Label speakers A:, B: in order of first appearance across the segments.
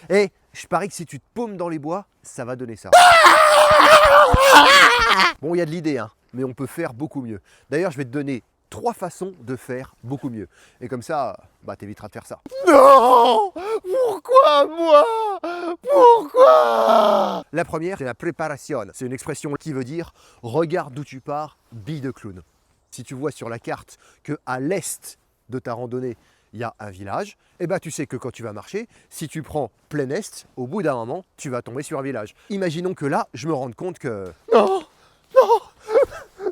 A: Et je parie que si tu te paumes dans les bois, ça va donner ça. Bon, il y a de l'idée, hein, mais on peut faire beaucoup mieux. D'ailleurs, je vais te donner 3 façons de faire beaucoup mieux. Et comme ça, bah, t'éviteras de faire ça. Non! Pourquoi moi? Pourquoi? La première, c'est la préparation. C'est une expression qui veut dire « regarde d'où tu pars, bille de clown ». Si tu vois sur la carte qu'à l'est de ta randonnée, il y a un village, et ben tu sais que quand tu vas marcher, si tu prends plein est, au bout d'un moment, tu vas tomber sur un village. Imaginons que là, je me rende compte que... Non! Non!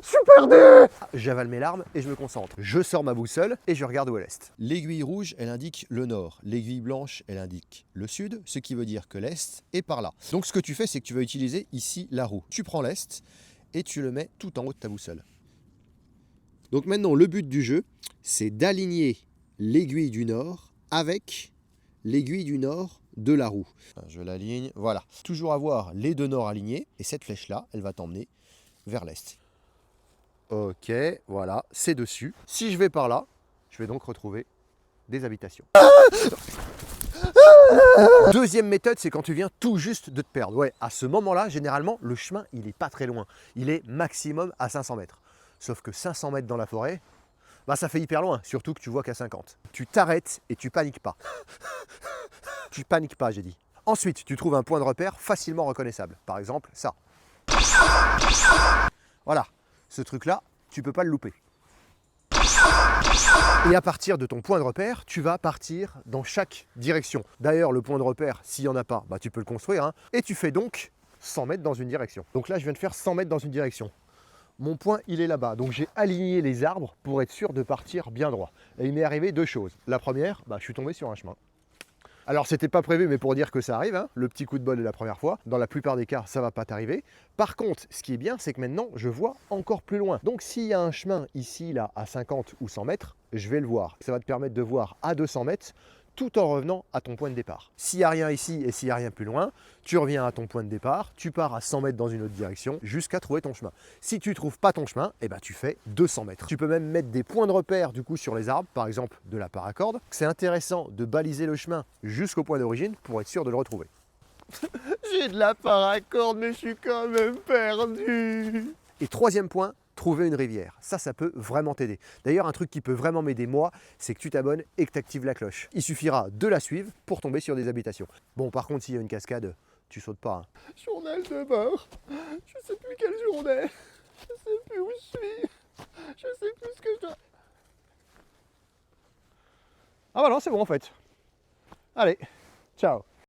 A: Je suis perdu! J'avale mes larmes et je me concentre. Je sors ma boussole et je regarde où est l'est. L'aiguille rouge, elle indique le nord. L'aiguille blanche, elle indique le sud, ce qui veut dire que l'est est par là. Donc ce que tu fais, c'est que tu vas utiliser ici la roue. Tu prends l'est et tu le mets tout en haut de ta boussole. Donc maintenant, le but du jeu, c'est d'aligner l'aiguille du nord avec l'aiguille du nord de la roue. Je l'aligne, voilà. Toujours avoir les deux nord alignés, et cette flèche-là, elle va t'emmener vers l'est. Ok, voilà, c'est dessus. Si je vais par là, je vais donc retrouver des habitations. Deuxième méthode, c'est quand tu viens tout juste de te perdre. Ouais, à ce moment-là, généralement, le chemin, il n'est pas très loin. Il est maximum à 500 mètres. Sauf que 500 mètres dans la forêt, bah ça fait hyper loin, surtout que tu vois qu'à 50. Tu t'arrêtes et tu paniques pas. Tu paniques pas, j'ai dit. Ensuite, tu trouves un point de repère facilement reconnaissable. Par exemple, ça. Voilà, ce truc-là, tu peux pas le louper. Et à partir de ton point de repère, tu vas partir dans chaque direction. D'ailleurs, le point de repère, s'il n'y en a pas, bah, tu peux le construire. Hein, et tu fais donc 100 mètres dans une direction. Donc là, je viens de faire 100 mètres dans une direction. Mon point, il est là-bas. Donc j'ai aligné les arbres pour être sûr de partir bien droit. Et il m'est arrivé 2 choses. La première, bah, je suis tombé sur un chemin. Alors c'était pas prévu, mais pour dire que ça arrive, hein, le petit coup de bol de la première fois. Dans la plupart des cas, ça va pas t'arriver. Par contre, ce qui est bien, c'est que maintenant, je vois encore plus loin. Donc s'il y a un chemin ici, là, à 50 ou 100 mètres, je vais le voir. Ça va te permettre de voir à 200 mètres, tout en revenant à ton point de départ. S'il n'y a rien ici et s'il n'y a rien plus loin, tu reviens à ton point de départ, tu pars à 100 mètres dans une autre direction jusqu'à trouver ton chemin. Si tu ne trouves pas ton chemin, eh ben, tu fais 200 mètres. Tu peux même mettre des points de repère du coup sur les arbres, par exemple de la paracorde. C'est intéressant de baliser le chemin jusqu'au point d'origine pour être sûr de le retrouver. J'ai de la paracorde mais je suis quand même perdu. Et troisième point, trouver une rivière. Ça peut vraiment t'aider. D'ailleurs, un truc qui peut vraiment m'aider moi, c'est que tu t'abonnes et que tu actives la cloche. Il suffira de la suivre pour tomber sur des habitations. Bon, par contre, s'il y a une cascade, tu sautes pas. Hein. Journal de bord. Je sais plus quelle journée. Je sais plus où je suis. Je sais plus ce que je dois... Ah bah non, c'est bon en fait. Allez, ciao.